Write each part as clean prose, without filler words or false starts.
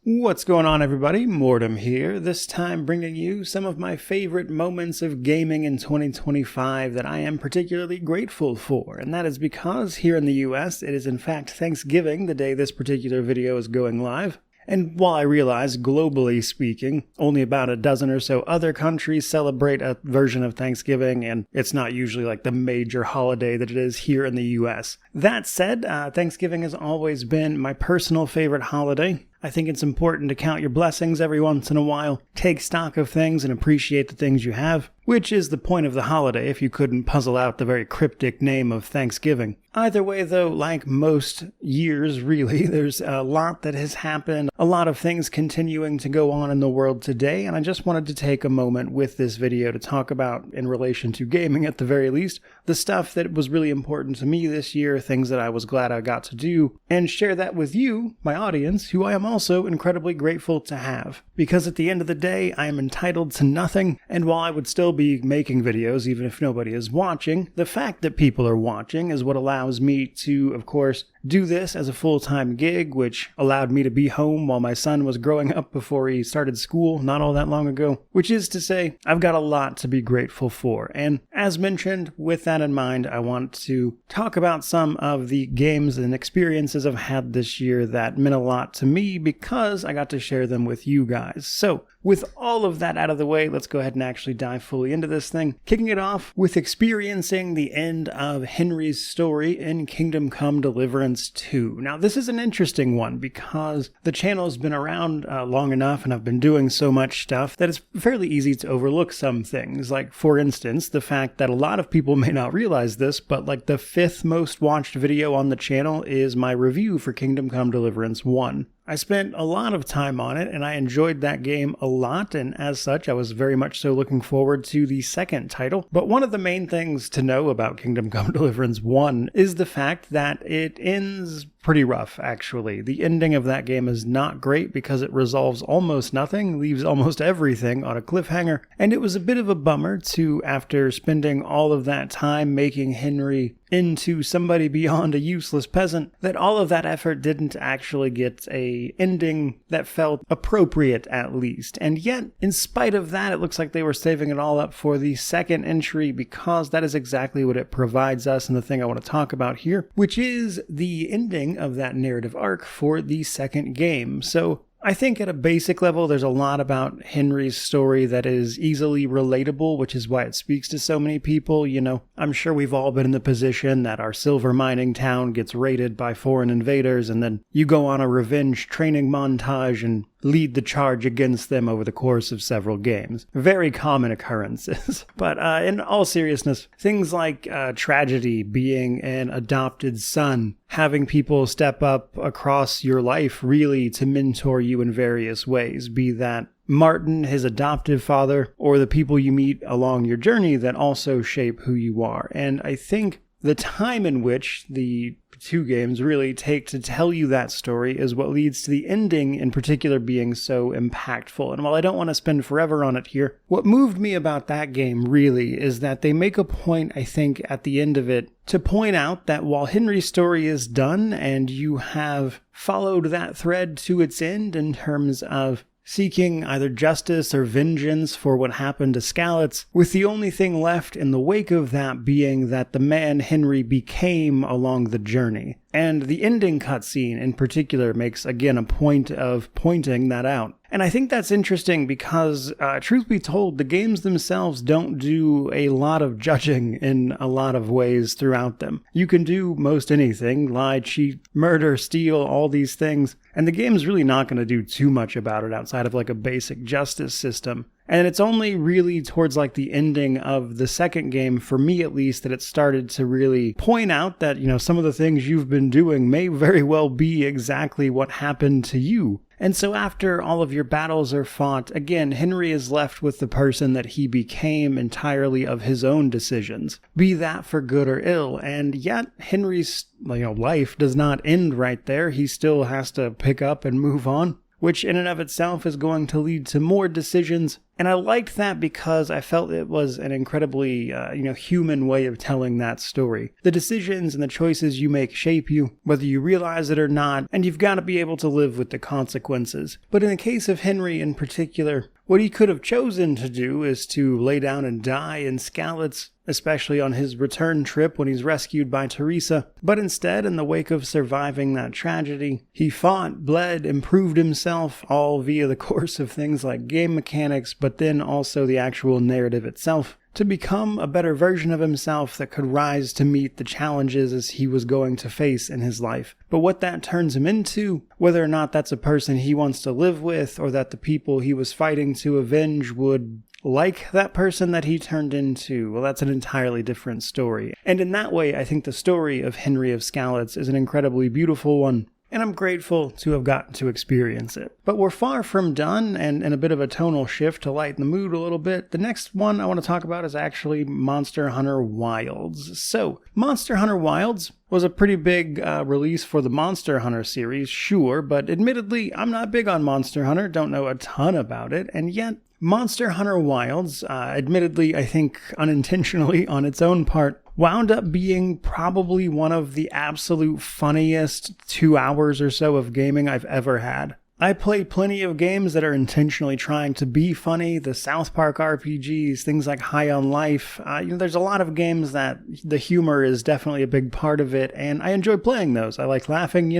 What's going on, everybody? Mortem here, this time bringing you some of my favorite moments of gaming in 2025 that I am particularly grateful for, and that is because here in the US it is in fact Thanksgiving the day this particular video is going live. And while I realize, globally speaking, only about a dozen or so other countries celebrate a version of Thanksgiving, and it's not usually like the major holiday that it is here in the US. That said, Thanksgiving has always been my personal favorite holiday. I think it's important to count your blessings every once in a while, take stock of things and appreciate the things you have, which is the point of the holiday if you couldn't puzzle out the very cryptic name of Thanksgiving. Either way though, like most years really, there's a lot that has happened, a lot of things continuing to go on in the world today, and I just wanted to take a moment with this video to talk about, in relation to gaming at the very least, the stuff that was really important to me this year, things that I was glad I got to do, and share that with you, my audience, who I am also incredibly grateful to have. Because at the end of the day, I am entitled to nothing, and while I would still be making videos even if nobody is watching, the fact that people are watching is what allows me to, of course, do this as a full-time gig, which allowed me to be home while my son was growing up before he started school not all that long ago. Which is to say, I've got a lot to be grateful for. And as mentioned, with that in mind, I want to talk about some of the games and experiences I've had this year that meant a lot to me because I got to share them with you guys. So, with all of that out of the way, let's go ahead and actually dive fully into this thing. Kicking it off with experiencing the end of Henry's story in Kingdom Come Deliverance 2. Now, this is an interesting one because the channel has been around long enough and I've been doing so much stuff that it's fairly easy to overlook some things. Like, for instance, the fact that a lot of people may not realize this, but like the 5th most watched video on the channel is my review for Kingdom Come Deliverance 1. I spent a lot of time on it, and I enjoyed that game a lot, and as such, I was very much so looking forward to the second title. But one of the main things to know about Kingdom Come Deliverance 1 is the fact that it ends pretty rough, actually. The ending of that game is not great because it resolves almost nothing, leaves almost everything on a cliffhanger, and it was a bit of a bummer to, after spending all of that time making Henry into somebody beyond a useless peasant, that all of that effort didn't actually get a ending that felt appropriate, at least. And yet, in spite of that, it looks like they were saving it all up for the second entry because that is exactly what it provides us and the thing I want to talk about here, which is the ending of that narrative arc for the second game. So I think at a basic level, there's a lot about Henry's story that is easily relatable, which is why it speaks to so many people. You know, I'm sure we've all been in the position that our silver mining town gets raided by foreign invaders, and then you go on a revenge training montage and lead the charge against them over the course of several games. Very common occurrences. But in all seriousness, things like tragedy, being an adopted son, having people step up across your life really to mentor you in various ways, be that Martin, his adoptive father, or the people you meet along your journey that also shape who you are. And I think the time in which the two games really take to tell you that story is what leads to the ending in particular being so impactful. And while I don't want to spend forever on it here, what moved me about that game really is that they make a point, I think, at the end of it, to point out that while Henry's story is done and you have followed that thread to its end in terms of seeking either justice or vengeance for what happened to Skalitz, with the only thing left in the wake of that being that the man Henry became along the journey. And the ending cutscene in particular makes, again, a point of pointing that out. And I think that's interesting because, truth be told, the games themselves don't do a lot of judging in a lot of ways throughout them. You can do most anything, lie, cheat, murder, steal, all these things, and the game's really not going to do too much about it outside of like a basic justice system. And it's only really towards like the ending of the second game, for me at least, that it started to really point out that, you know, some of the things you've been doing may very well be exactly what happened to you. And so after all of your battles are fought, again, Henry is left with the person that he became entirely of his own decisions, be that for good or ill. And yet Henry's, life does not end right there. He still has to pick up and move on, which in and of itself is going to lead to more decisions And I liked that because I felt it was an incredibly, human way of telling that story. The decisions and the choices you make shape you, whether you realize it or not, and you've got to be able to live with the consequences. But in the case of Henry in particular, what he could have chosen to do is to lay down and die in Skalitz, especially on his return trip when he's rescued by Teresa. But instead, in the wake of surviving that tragedy, he fought, bled, improved himself, all via the course of things like game mechanics, but then also the actual narrative itself, to become a better version of himself that could rise to meet the challenges as he was going to face in his life. But what that turns him into, whether or not that's a person he wants to live with, or that the people he was fighting to avenge would like that person that he turned into, well, that's an entirely different story. And in that way, I think the story of Henry of Skalitz is an incredibly beautiful one, and I'm grateful to have gotten to experience it. But we're far from done, and in a bit of a tonal shift to lighten the mood a little bit, the next one I want to talk about is actually Monster Hunter Wilds. So, Monster Hunter Wilds was a pretty big release for the Monster Hunter series, sure, but admittedly, I'm not big on Monster Hunter, don't know a ton about it, and yet Monster Hunter Wilds, admittedly, I think unintentionally on its own part, wound up being probably one of the absolute funniest 2 hours or so of gaming I've ever had. I play plenty of games that are intentionally trying to be funny, the South Park RPGs, things like High on Life. There's a lot of games that the humor is definitely a big part of it, and I enjoy playing those. I like laughing,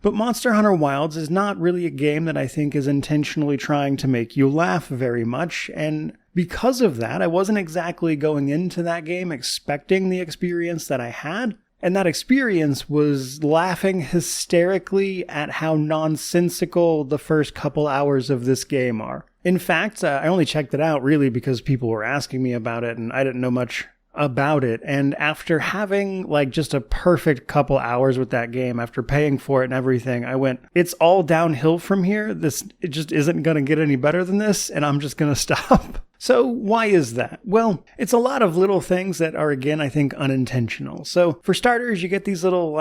But Monster Hunter Wilds is not really a game that I think is intentionally trying to make you laugh very much, and because of that, I wasn't exactly going into that game expecting the experience that I had. And that experience was laughing hysterically at how nonsensical the first couple hours of this game are. In fact, I only checked it out really because people were asking me about it and I didn't know much about it. And after having just a perfect couple hours with that game, after paying for it and everything, I went, it's all downhill from here. It just isn't going to get any better than this, and I'm just going to stop. So why is that? Well, it's a lot of little things that are, again, I think unintentional. So for starters, you get these little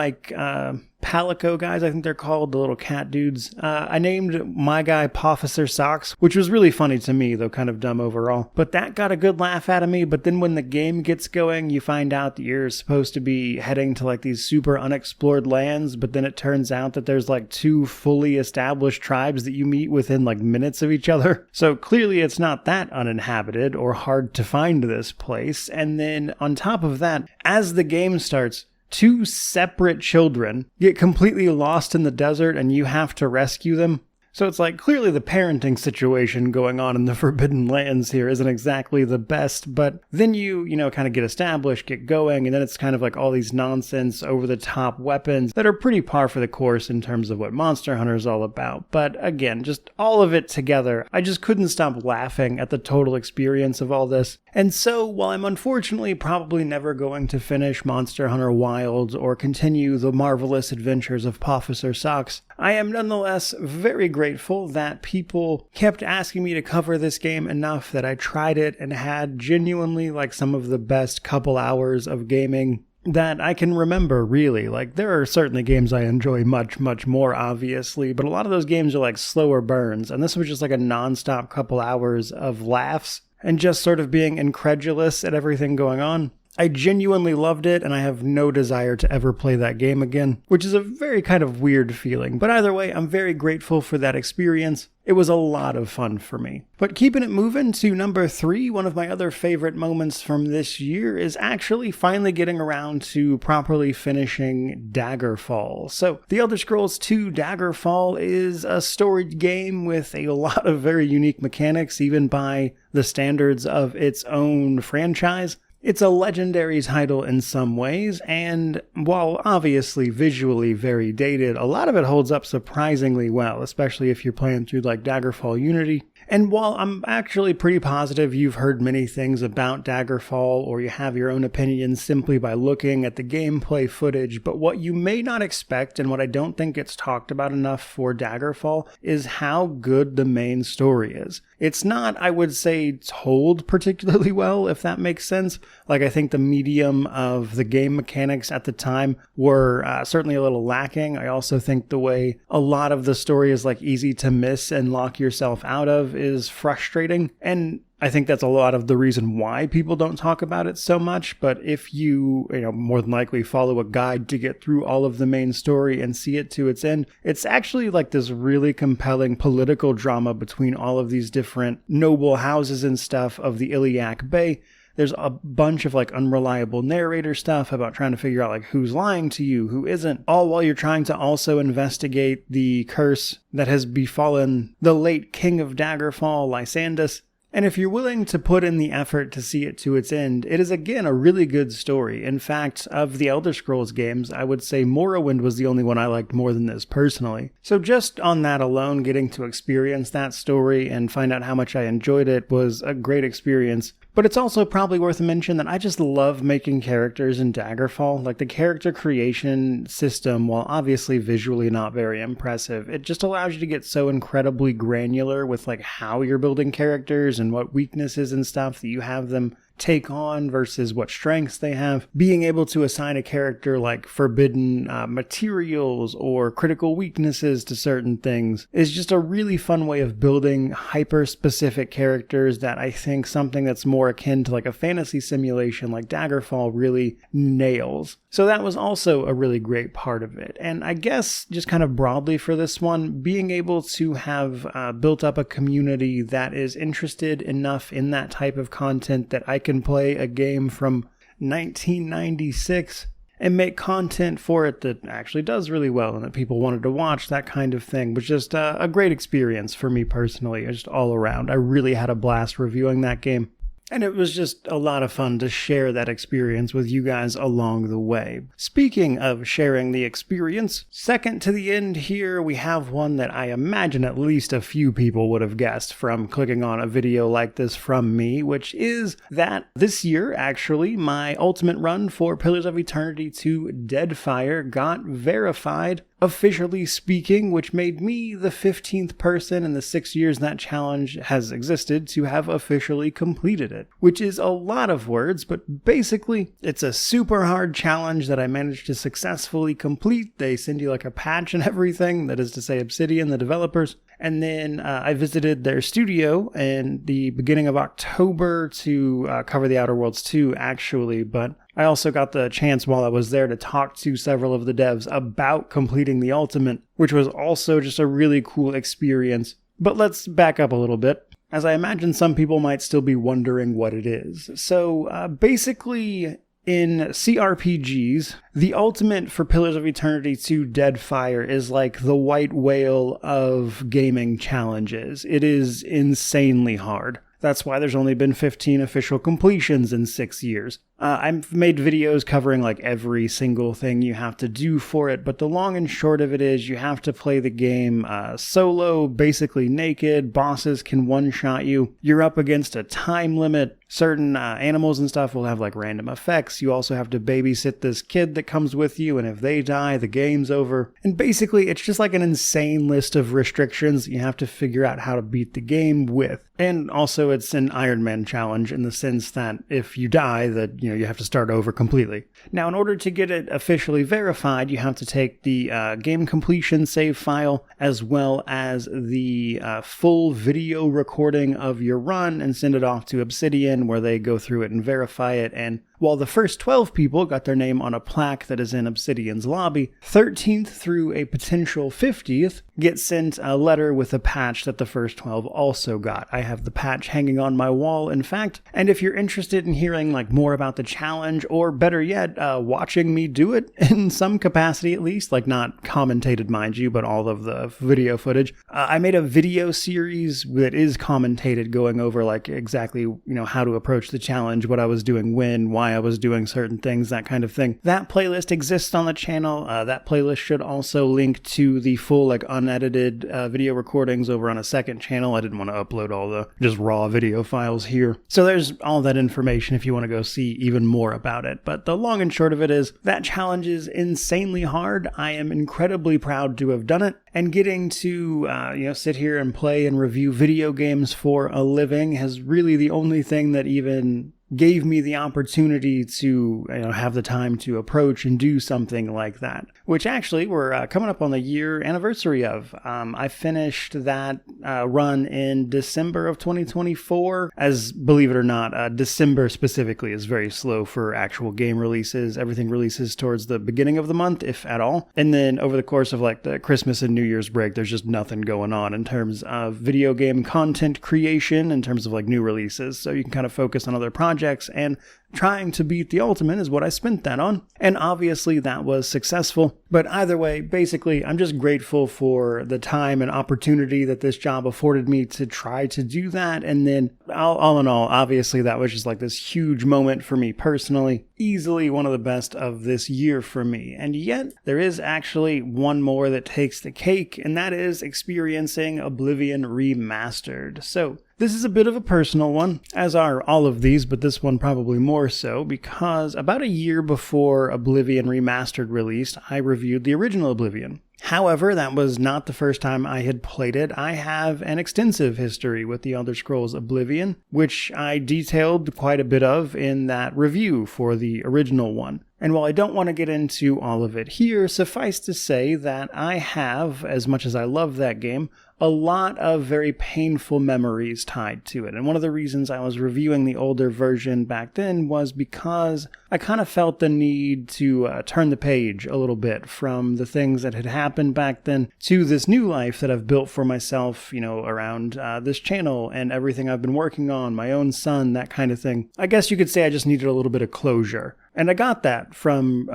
Palico guys, I think they're called, the little cat dudes. I named my guy Pofficer Socks, which was really funny to me, though kind of dumb overall. But that got a good laugh out of me. But then when the game gets going, you find out that you're supposed to be heading to these super unexplored lands. But then it turns out that there's 2 fully established tribes that you meet within minutes of each other. So clearly it's not that uninhabited or hard to find this place. And then on top of that, as the game starts, 2 separate children get completely lost in the desert and you have to rescue them. So it's clearly the parenting situation going on in the Forbidden Lands here isn't exactly the best, but then you kind of get established, get going, and then it's kind of all these nonsense, over-the-top weapons that are pretty par for the course in terms of what Monster Hunter is all about. But again, just all of it together, I just couldn't stop laughing at the total experience of all this. And so, while I'm unfortunately probably never going to finish Monster Hunter Wilds or continue the marvelous adventures of Pofficer Socks, I am nonetheless very grateful that people kept asking me to cover this game enough that I tried it and had genuinely some of the best couple hours of gaming that I can remember, really. There are certainly games I enjoy much, much more, obviously, but a lot of those games are slower burns, and this was just a non-stop couple hours of laughs and just sort of being incredulous at everything going on. I genuinely loved it, and I have no desire to ever play that game again, which is a very kind of weird feeling. But either way, I'm very grateful for that experience. It was a lot of fun for me. But keeping it moving to number 3, one of my other favorite moments from this year is actually finally getting around to properly finishing Daggerfall. So, The Elder Scrolls II Daggerfall is a storied game with a lot of very unique mechanics, even by the standards of its own franchise. It's a legendary title in some ways, and while obviously visually very dated, a lot of it holds up surprisingly well, especially if you're playing through Daggerfall Unity. And while I'm actually pretty positive you've heard many things about Daggerfall, or you have your own opinions simply by looking at the gameplay footage, but what you may not expect, and what I don't think gets talked about enough for Daggerfall, is how good the main story is. It's not, I would say, told particularly well, if that makes sense. I think the medium of the game mechanics at the time were certainly a little lacking. I also think the way a lot of the story is easy to miss and lock yourself out of is frustrating. And I think that's a lot of the reason why people don't talk about it so much, but if you more than likely follow a guide to get through all of the main story and see it to its end, it's actually like this really compelling political drama between all of these different noble houses and stuff of the Iliac Bay. There's a bunch of like unreliable narrator stuff about trying to figure out like who's lying to you, who isn't, all while you're trying to also investigate the curse that has befallen the late king of Daggerfall, Lysandus. And if you're willing to put in the effort to see it to its end, it is again a really good story. In fact, of the Elder Scrolls games, I would say Morrowind was the only one I liked more than this personally. So just on that alone, getting to experience that story and find out how much I enjoyed it was a great experience. But it's also probably worth a mention that I just love making characters in Daggerfall. Like the character creation system, while obviously visually not very impressive, it just allows you to get so incredibly granular with like how you're building characters and what weaknesses and stuff that you have them take on versus what strengths they have. Being able to assign a character like forbidden materials or critical weaknesses to certain things is just a really fun way of building hyper-specific characters that I think something that's more akin to like a fantasy simulation like Daggerfall really nails. So that was also a really great part of it. And I guess just kind of broadly for this one, being able to have built up a community that is interested enough in that type of content that I can play a game from 1996 and make content for it that actually does really well and that people wanted to watch, that kind of thing, was just a great experience for me personally, just all around. I really had a blast reviewing that game. And it was just a lot of fun to share that experience with you guys along the way. Speaking of sharing the experience, second to the end here, we have one that I imagine at least a few people would have guessed from clicking on a video like this from me, which is that this year, actually, my ultimate run for Pillars of Eternity 2 Deadfire got verified, officially speaking, which made me the 15th person in the 6 years that challenge has existed to have officially completed it, which is a lot of words, but basically it's a super hard challenge that I managed to successfully complete. They send you like a patch and everything, that is to say Obsidian, the developers. And then I visited their studio in the beginning of October to cover the Outer Worlds 2, actually, but I also got the chance while I was there to talk to several of the devs about completing the Ultimate, which was also just a really cool experience. But let's back up a little bit, as I imagine some people might still be wondering what it is. So basically, in CRPGs, the ultimate for Pillars of Eternity 2 Deadfire is like the white whale of gaming challenges. It is insanely hard. That's why there's only been 15 official completions in 6 years. I've made videos covering like every single thing you have to do for it, but the long and short of it is you have to play the game solo, basically naked. Bosses can one-shot you. You're up against a time limit. Certain animals and stuff will have like random effects. You also have to babysit this kid that comes with you, and if they die, the game's over. And basically, it's just like an insane list of restrictions you have to figure out how to beat the game with. And also, it's an Iron Man challenge in the sense that if you die, that you have to start over completely. Now, in order to get it officially verified, you have to take the game completion save file as well as the full video recording of your run and send it off to Obsidian, where they go through it and verify it. And while the first 12 people got their name on a plaque that is in Obsidian's lobby, 13th through a potential 50th get sent a letter with a patch that the first 12 also got. I have the patch hanging on my wall, in fact, and if you're interested in hearing like more about the challenge, or better yet, watching me do it in some capacity at least, like not commentated mind you, but all of the video footage, I made a video series that is commentated going over like exactly how to approach the challenge, what I was doing when, why I was doing certain things, that kind of thing. That playlist exists on the channel. That playlist should also link to the full like unedited video recordings over on a second channel. I didn't want to upload all the just raw video files here. So there's all that information if you want to go see even more about it. But the long and short of it is that challenge is insanely hard. I am incredibly proud to have done it, and getting to sit here and play and review video games for a living has really the only thing that even gave me the opportunity to have the time to approach and do something like that, which actually we're coming up on the year anniversary of. I finished that run in December of 2024, as believe it or not, December specifically is very slow for actual game releases. Everything releases towards the beginning of the month, if at all. And then over the course of like the Christmas and New Year's break, there's just nothing going on in terms of video game content creation, in terms of like new releases. So you can kind of focus on other projects, and trying to beat the Ultimate is what I spent that on. And obviously that was successful. But either way, basically, I'm just grateful for the time and opportunity that this job afforded me to try to do that. And then all in all, obviously that was just like this huge moment for me personally. Easily one of the best of this year for me. And yet there is actually one more that takes the cake, and that is experiencing Oblivion Remastered. So this is a bit of a personal one, as are all of these, but this one probably more so, because about a year before Oblivion Remastered released, I reviewed the original Oblivion. However, that was not the first time I had played it. I have an extensive history with the Elder Scrolls Oblivion, which I detailed quite a bit of in that review for the original one. And while I don't want to get into all of it here, suffice to say that I have, as much as I love that game, a lot of very painful memories tied to it. And one of the reasons I was reviewing the older version back then was because I kind of felt the need to turn the page a little bit from the things that had happened back then to this new life that I've built for myself, around this channel and everything I've been working on, my own son, that kind of thing. I guess you could say I just needed a little bit of closure. And I got that from,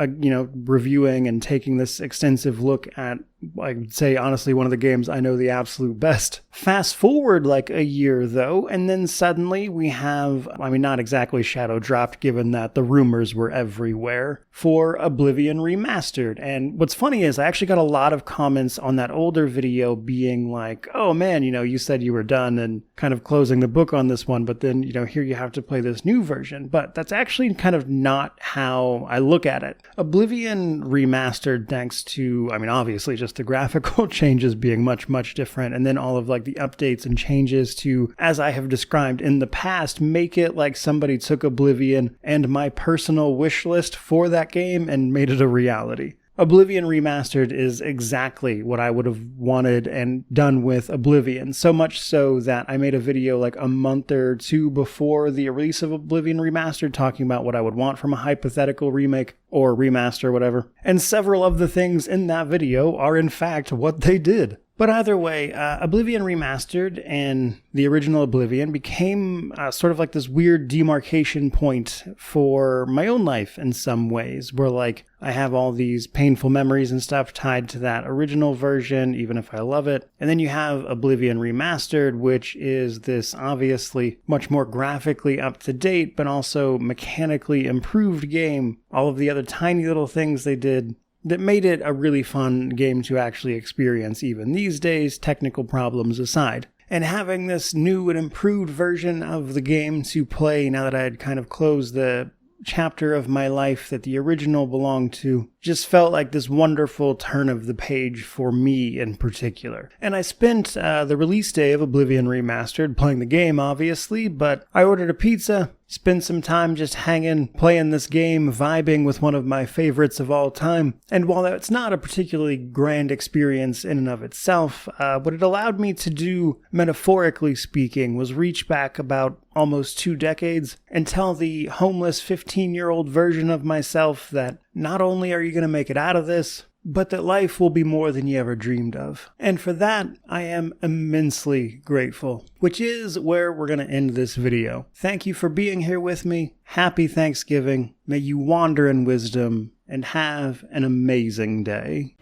reviewing and taking this extensive look at, I'd say, honestly, one of the games I know the absolute best. Fast forward like a year, though, and then suddenly we have, not exactly shadow dropped, given that the rumors were everywhere, for Oblivion Remastered. And what's funny is I actually got a lot of comments on that older video being like, oh man, you said you were done and kind of closing the book on this one, but then, here you have to play this new version. But that's actually kind of not how I look at it. Oblivion Remastered, thanks to, obviously just the graphical changes being much, much different, and then all of like the updates and changes to, as I have described in the past, make it like somebody took Oblivion and my personal wish list for that game and made it a reality. Oblivion Remastered is exactly what I would have wanted and done with Oblivion, so much so that I made a video like a month or two before the release of Oblivion Remastered talking about what I would want from a hypothetical remake or remaster, whatever. And several of the things in that video are in fact what they did. But either way, Oblivion Remastered and the original Oblivion became sort of like this weird demarcation point for my own life in some ways, where like I have all these painful memories and stuff tied to that original version, even if I love it. And then you have Oblivion Remastered, which is this obviously much more graphically up to date, but also mechanically improved game. All of the other tiny little things they did that made it a really fun game to actually experience even these days, technical problems aside. And having this new and improved version of the game to play now that I had kind of closed the chapter of my life that the original belonged to just felt like this wonderful turn of the page for me in particular. And I spent the release day of Oblivion Remastered playing the game, obviously, but I ordered a pizza, spent some time just hanging, playing this game, vibing with one of my favorites of all time. And while that's not a particularly grand experience in and of itself, what it allowed me to do, metaphorically speaking, was reach back about almost 2 decades and tell the homeless 15-year-old version of myself that not only are you going to make it out of this, but that life will be more than you ever dreamed of. And for that, I am immensely grateful, which is where we're going to end this video. Thank you for being here with me. Happy Thanksgiving. May you wander in wisdom and have an amazing day.